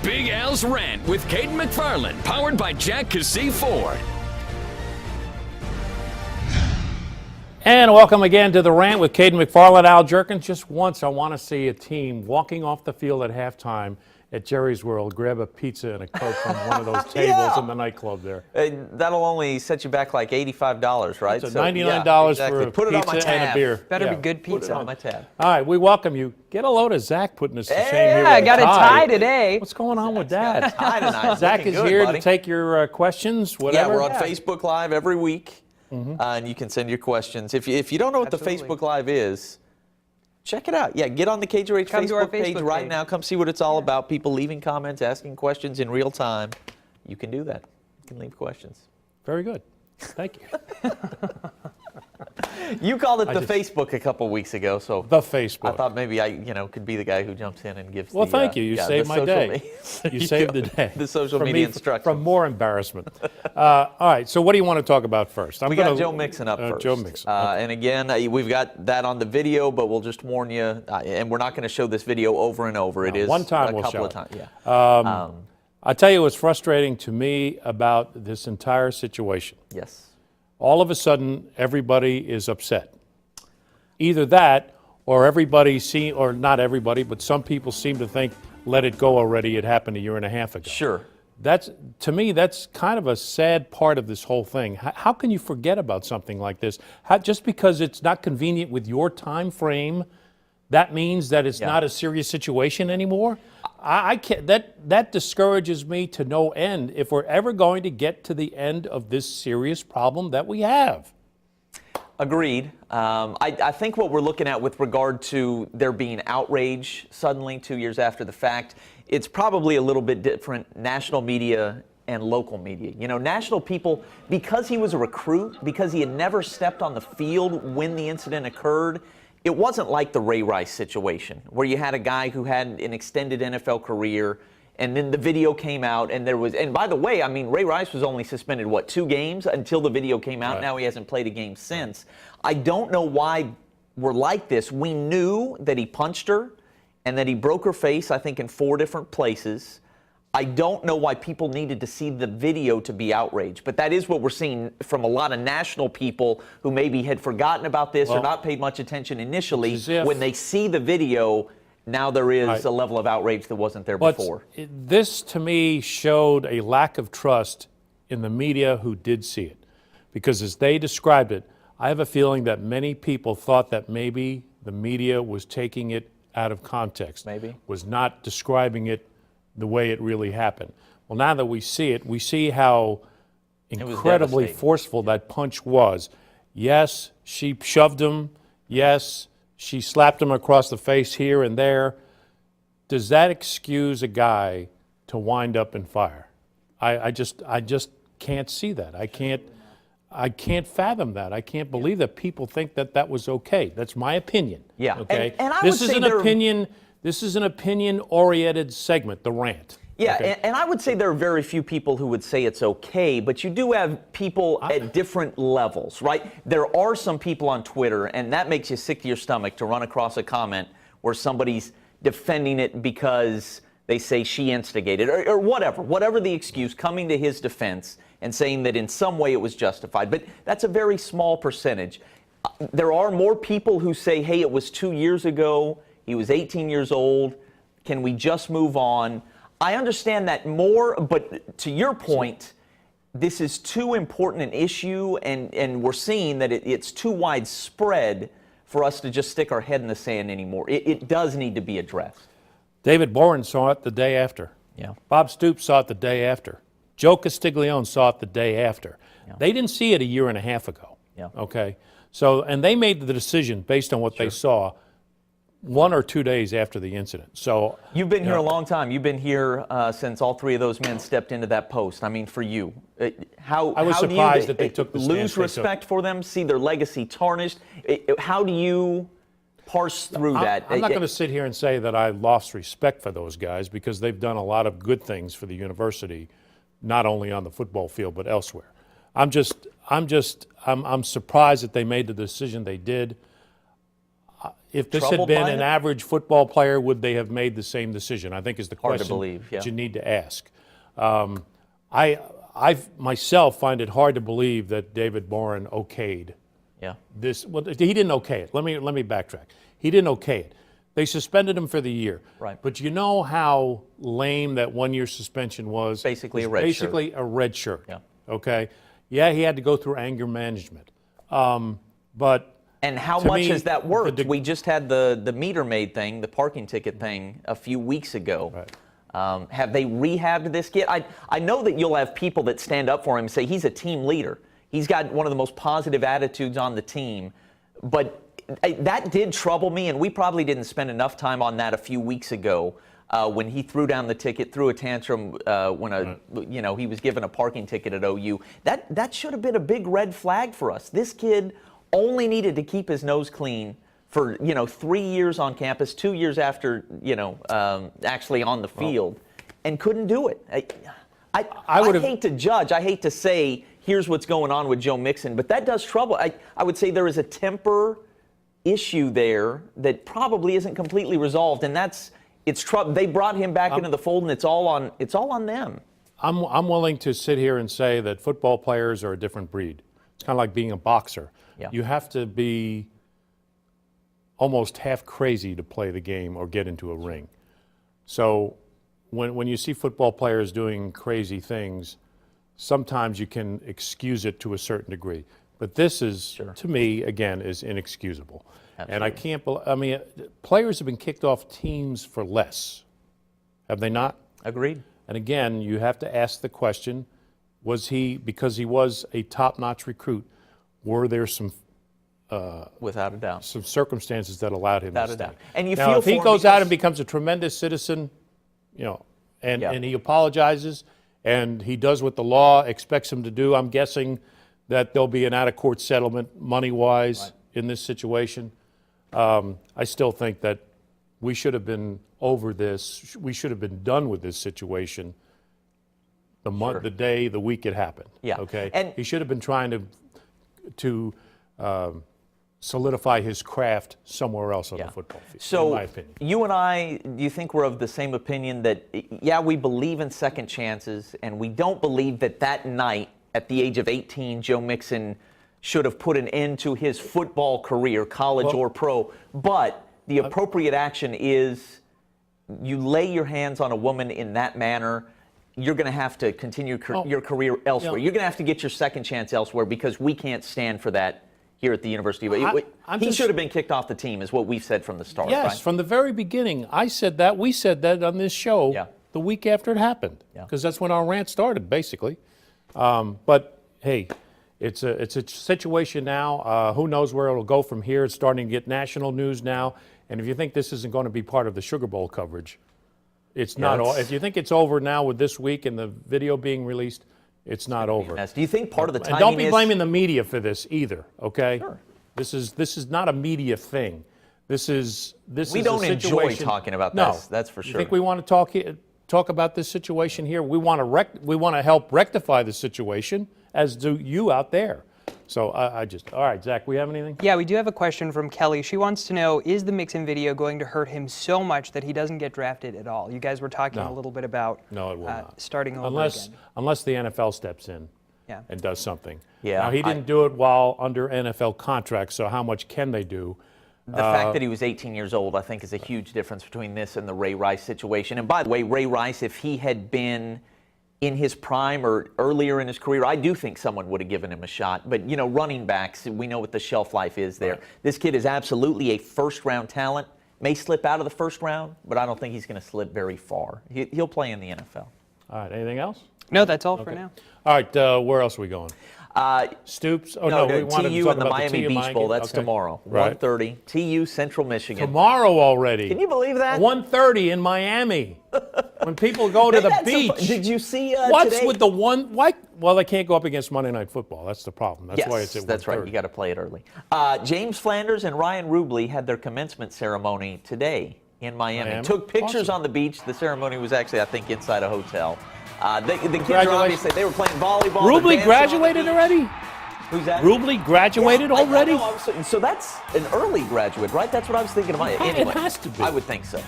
Big Al's Rant with Cayden McFarland, powered by Jack Cassee Ford. And welcome again to the Rant with Cayden McFarland, Al Jerkins. Just once I want to see a team walking off the field at halftime at Jerry's World, grab a pizza and a Coke from one of those tables in the nightclub there. That'll only set you back like $85, right? So $99 exactly. for a Put it on my pizza and a tab. beer. Better be good pizza. Put it on my tab. All right, we welcome you. Get a load of Zach putting us to shame here. Yeah, I with got a a tie today. What's going on with that? Tie tonight. Zach Looking is good, here buddy. to take your questions, whatever. Yeah, we're on Facebook Live every week, and you can send your questions. If you don't know what the Facebook Live is, check it out. Yeah, get on the KJRH Come to our Facebook page Facebook right page. now. Come see what it's all about. People leaving comments, asking questions in real time. You can do that. You can leave questions. Very good. Thank you. You called it the Facebook a couple weeks ago, so The Facebook. I thought maybe I could be the guy who jumps in and gives. Well, the, thank you. You saved the my social day. media- You saved the day. The social From media me, instructions. From more embarrassment. All right, so what do you want to talk about first? We got Joe Mixon up first. Joe Mixon. Okay. And again, we've got that on the video, but we'll just warn you, and we're not going to show this video over and over. It is one time a we'll couple show of it. times. Yeah. I tell you what's frustrating to me about this entire situation. Yes. All of a sudden, everybody is upset. Either that, or or not everybody, but some people seem to think, let it go already, it happened a year and a half ago. Sure. To me, that's kind of a sad part of this whole thing. How can you forget about something like this? Just because it's not convenient with your time frame, that means that it's not a serious situation anymore? I can't. That discourages me to no end if we're ever going to get to the end of this serious problem that we have. Agreed. I think what we're looking at with regard to there being outrage suddenly 2 years after the fact, it's probably a little bit different national media and local media. You know, national people, because he was a recruit, because he had never stepped on the field when the incident occurred, it wasn't like the Ray Rice situation where you had a guy who had an extended NFL career and then the video came out and and by the way, I mean, Ray Rice was only suspended, 2 games until the video came out. Right. Now he hasn't played a game since. I don't know why we're like this. We knew that he punched her and that he broke her face, I think, in 4 different places. I don't know why people needed to see the video to be outraged, but that is what we're seeing from a lot of national people who maybe had forgotten about this or not paid much attention initially. When they see the video, now there is a level of outrage that wasn't there before. This, to me, showed a lack of trust in the media who did see it. Because as they described it, I have a feeling that many people thought that maybe the media was taking it out of context. Maybe. Was not describing it the way it really happened. Well, now that we see it, we see how incredibly forceful that punch was. Yes, she shoved him. Yes, she slapped him across the face here and there. Does that excuse a guy to wind up in fire? I just can't see that. I can't fathom that. I can't believe that people think that that was okay. That's my opinion. Yeah. Okay. And I this would is say an opinion. This is an opinion-oriented segment, the rant. Yeah, okay? and I would say there are very few people who would say it's okay, but you do have people at different levels, right? There are some people on Twitter, and that makes you sick to your stomach to run across a comment where somebody's defending it because they say she instigated, or whatever the excuse, coming to his defense and saying that in some way it was justified. But that's a very small percentage. There are more people who say, hey, it was 2 years ago, he was 18 years old, can we just move on? I understand that more, but to your point, this is too important an issue, and we're seeing that it's too widespread for us to just stick our head in the sand anymore. It does need to be addressed. David Boren saw it the day after. Yeah. Bob Stoops saw it the day after. Joe Castiglione saw it the day after. Yeah. They didn't see it a year and a half ago. Yeah. Okay. So, and they made the decision based on what they saw 1 or 2 days after the incident. So you've been here a long time. You've been here since all 3 of those men stepped into that post. I mean, for you, I was surprised that they took the stance lose respect for them, see their legacy tarnished. How do you parse through that? I'm not going to sit here and say that I lost respect for those guys because they've done a lot of good things for the university, not only on the football field but elsewhere. I'm surprised that they made the decision they did. if this had been an average football player, would they have made the same decision? I think is the question that you need to ask. I myself find it hard to believe that David Boren okayed this. Well, he didn't okay it. Let me backtrack. He didn't okay it. They suspended him for the year. Right. But you know how lame that 1-year suspension was? Basically a red shirt. Basically a red shirt. Yeah. Okay? Yeah, he had to go through anger management. But and how much has that worked? We just had the meter maid thing, the parking ticket thing, a few weeks ago. Right. Have they rehabbed this kid? I know that you'll have people that stand up for him and say he's a team leader. He's got one of the most positive attitudes on the team. But that did trouble me, and we probably didn't spend enough time on that a few weeks ago when he threw down the ticket, threw a tantrum when he was given a parking ticket at OU. That should have been a big red flag for us. This kid only needed to keep his nose clean for 3 years on campus, 2 years after actually on the field, and couldn't do it. I hate to judge. I hate to say here's what's going on with Joe Mixon, but that does trouble. I would say there is a temper issue there that probably isn't completely resolved, and it's trouble. They brought him back into the fold, and it's all on them. I'm willing to sit here and say that football players are a different breed. It's kind of like being a boxer. Yeah. You have to be almost half crazy to play the game or get into a ring. So when you see football players doing crazy things, sometimes you can excuse it to a certain degree. But this is, to me, again, is inexcusable. Absolutely. And I can't players have been kicked off teams for less. Have they not? Agreed. And again, you have to ask the question, was he, because he was a top-notch recruit, were there some without a doubt, some circumstances that allowed him to stay? Without a doubt. And you now, feel if he goes out and becomes a tremendous citizen, and he apologizes and he does what the law expects him to do, I'm guessing that there'll be an out-of-court settlement money-wise in this situation. I still think that we should have been over this. We should have been done with this situation the week it happened. Yeah. Okay. And he should have been trying to solidify his craft somewhere else on the football field, so in my opinion. You and I, do you think we're of the same opinion that, we believe in second chances, and we don't believe that night at the age of 18, Joe Mixon should have put an end to his football career, college or pro, but the appropriate action is you lay your hands on a woman in that manner, you're going to have to continue your career elsewhere. You're going to have to get your second chance elsewhere because we can't stand for that here at the University. He should have been kicked off the team is what we've said from the start. Yes, right? From the very beginning. I said that. We said that on this show the week after it happened because that's when our rant started, basically. But, hey, it's a situation now. Who knows where it'll go from here. It's starting to get national news now. And if you think this isn't going to be part of the Sugar Bowl coverage, it's not. If you think it's over now with this week and the video being released, it's not over. Do you think part of the timing don't be blaming the media for this either, okay? Sure. This is not a media thing. This is we don't enjoy talking about this. That's for sure. You think we want to talk about this situation here? We want to help rectify the situation, as do you out there. So all right, Zach, we have anything? Yeah, we do have a question from Kelly. She wants to know, is the Mixon video going to hurt him so much that he doesn't get drafted at all? You guys were talking a little bit about it will not. Starting over again. Unless the NFL steps in and does something. Yeah, now, he didn't do it while under NFL contract, so how much can they do? The fact that he was 18 years old, I think, is a huge difference between this and the Ray Rice situation. And by the way, Ray Rice, if he had been in his prime or earlier in his career, I do think someone would have given him a shot. But, running backs, we know what the shelf life is there. Right. This kid is absolutely a first-round talent. May slip out of the first round, but I don't think he's going to slip very far. He'll play in the NFL. All right, anything else? No, that's all for now. All right, where else are we going? Stoops? Oh, no, we wanted TU to talk and the about Miami Beach Bowl. That's tomorrow, 1:30. TU, Central Michigan. Tomorrow already. Can you believe that? 1:30 in Miami. When people go to the beach. Did you see what's today? with the one? Why? Well, they can't go up against Monday Night Football. That's the problem. That's why it's at 1:30. That's right. You got to play it early. James Flanders and Ryan Rubley had their commencement ceremony today in Miami. Took pictures on the beach. The ceremony was actually, I think, inside a hotel. The kids are obviously, they were playing volleyball. Rubley graduated already? Who's that? Rubley graduated already? So that's an early graduate, right? That's what I was thinking about. Anyway, it has to be. I would think so.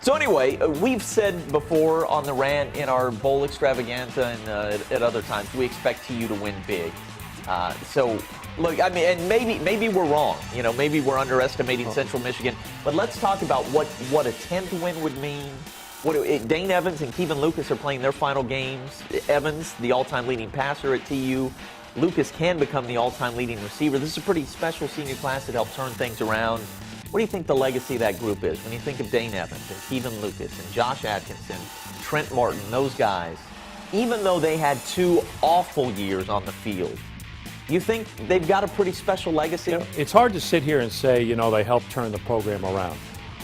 So anyway, we've said before on the rant in our bowl extravaganza and at other times, we expect TU to win big. So look, I mean, and maybe we're wrong. Maybe we're underestimating Central Michigan. But let's talk about what a 10th win would mean. Dane Evans and Kevin Lucas are playing their final games. Evans, the all-time leading passer at TU. Lucas can become the all-time leading receiver. This is a pretty special senior class that helped turn things around. What do you think the legacy of that group is? When you think of Dane Evans and Kevin Lucas and Josh Atkinson, Trent Martin, those guys, even though they had 2 awful years on the field, you think they've got a pretty special legacy? It's hard to sit here and say, they helped turn the program around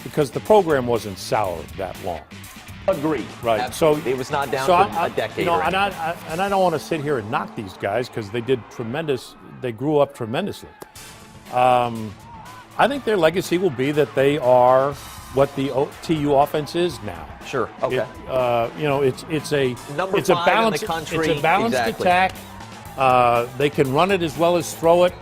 because the program wasn't sour that long. Agreed. Right. Absolutely. So it was not down for a decade. And I don't want to sit here and knock these guys because they did tremendous. They grew up tremendously. I think their legacy will be that they are what the TU offense is now. Sure. Okay. It's a Number 5 balanced, in the country. It's a balanced attack. They can run it as well as throw it.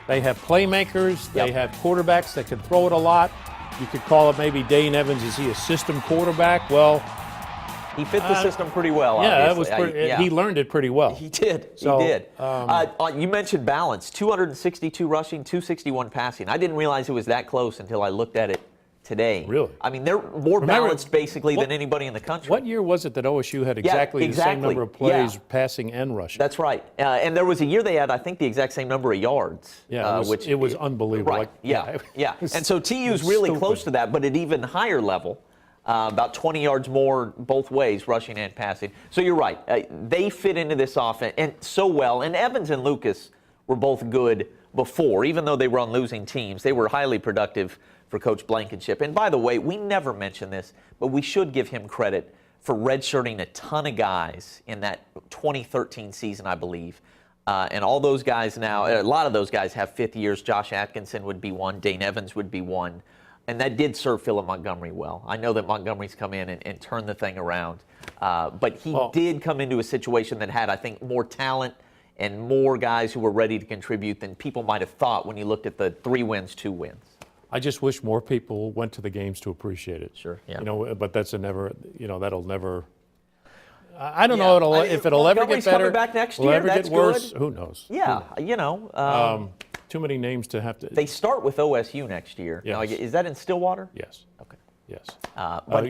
They have playmakers. They have quarterbacks that can throw it a lot. You could call it maybe Dane Evans. Is he a system quarterback? Well, he fit the system pretty well. Yeah, obviously. He learned it pretty well. He did. So, he did. You mentioned balance. 262 rushing, 261 passing. I didn't realize it was that close until I looked at it today. Really? I mean, they're more balanced basically than anybody in the country. What year was it that OSU had exactly the same number of plays passing and rushing? That's right. And there was a year they had, I think, the exact same number of yards. Yeah, it was unbelievable. Right. And so TU's really close to that, but at even higher level. About 20 yards more both ways, rushing and passing. So you're right. They fit into this offense and so well. And Evans and Lucas were both good before. Even though they were on losing teams, they were highly productive for Coach Blankenship. And by the way, we never mention this, but we should give him credit for redshirting a ton of guys in that 2013 season, I believe. And all those guys now, a lot of those guys have 5th years. Josh Atkinson would be one. Dane Evans would be one. And that did serve Philip Montgomery well. I know that Montgomery's come in and turned the thing around. But he did come into a situation that had, I think, more talent and more guys who were ready to contribute than people might have thought when you looked at the 3 wins, 2 wins. I just wish more people went to the games to appreciate it. Sure, yeah. But that's that'll never. I don't know if it'll ever get better. Coming back next will year. Ever That's get worse? good. Who knows? Yeah, too many names to have to. They start with OSU next year. Yes. Now, is that in Stillwater? Yes. Okay. Yes. But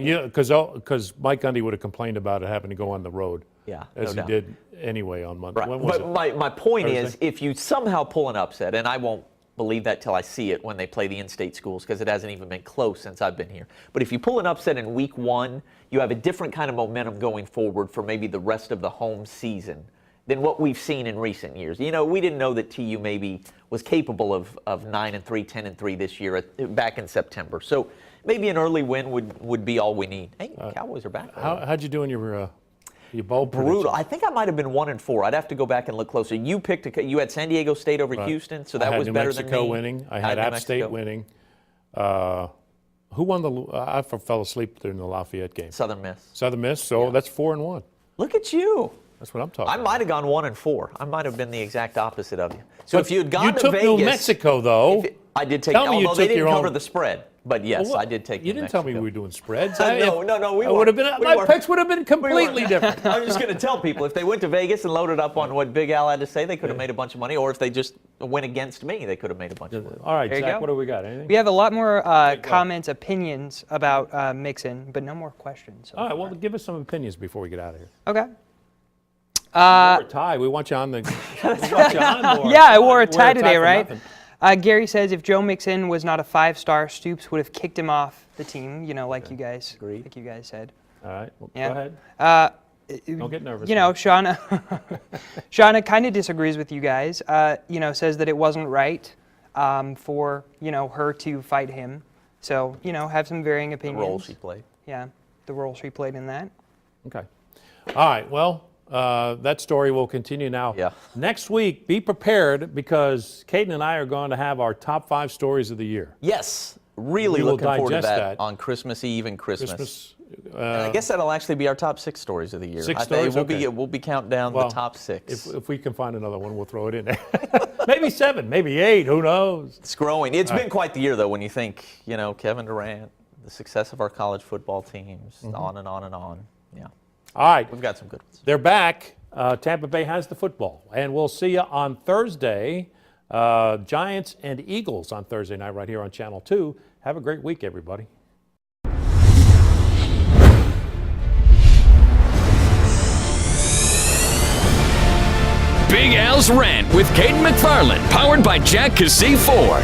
Mike Gundy would have complained about it having to go on the road. Yeah, as he did anyway on Monday. Right. When was but it? my point Thursday? is, if you somehow pull an upset, and I won't believe that till I see it when they play the in-state schools because it hasn't even been close since I've been here. But if you pull an upset in week 1, you have a different kind of momentum going forward for maybe the rest of the home season than what we've seen in recent years. We didn't know that TU maybe was capable of 9-3, 10-3 this year back in September. So maybe an early win would be all we need. Hey, Cowboys are back. How'd you do in your bowl brutal? I think I might have been 1-4. I'd have to go back and look closer. You had San Diego State over Houston, so that was better than me. I had New Mexico winning. I had App State winning. Who won I fell asleep during the Lafayette game. Southern Miss. Southern Miss. So that's 4-1. Look at you. That's what I'm talking about. I might have gone 1-4. I might have been the exact opposite of you. So if you had gone to Vegas. You took New Mexico, though. I did take, although they didn't cover the spread. But yes, I did take New Mexico. You didn't tell me we were doing spreads. No, we would have been. My picks would have been completely different. I'm just going to tell people if they went to Vegas and loaded up on what Big Al had to say, they could have made a bunch of money. Or if they just went against me, they could have made a bunch of money. All right, Zach, what do we got? Anything? We have a lot more comments, opinions about Mixon, but no more questions. All right, well, give us some opinions before we get out of here. Okay. Ty, we want you on the. Yeah, I wore a tie today, right? Gary says if Joe Mixon was not a 5-star, Stoops would have kicked him off the team. Like you guys, said. All right, well, yeah. Go ahead. Don't get nervous. Shauna kind of disagrees with you guys. Says that it wasn't right for her to fight him. So have some varying opinions. The role she played. Yeah, the role she played in that. Okay. All right. Well. That story will continue now. Yeah. Next week, be prepared because Cayden and I are going to have our top 5 stories of the year. Yes. Really looking forward to that on Christmas Eve and Christmas. I guess that'll actually be our top 6 stories of the year. Six I think stories? we'll be counting down the top 6. If we can find another one, we'll throw it in there. Maybe 7, maybe 8, who knows? It's growing. It's been quite the year, though, when you think, Kevin Durant, the success of our college football teams, on and on and on. Yeah. All right. We've got some good ones. They're back. Tampa Bay has the football. And we'll see you on Thursday. Giants and Eagles on Thursday night right here on Channel 2. Have a great week, everybody. Big Al's Rant with Cayden McFarland, powered by Jack Cassey Ford.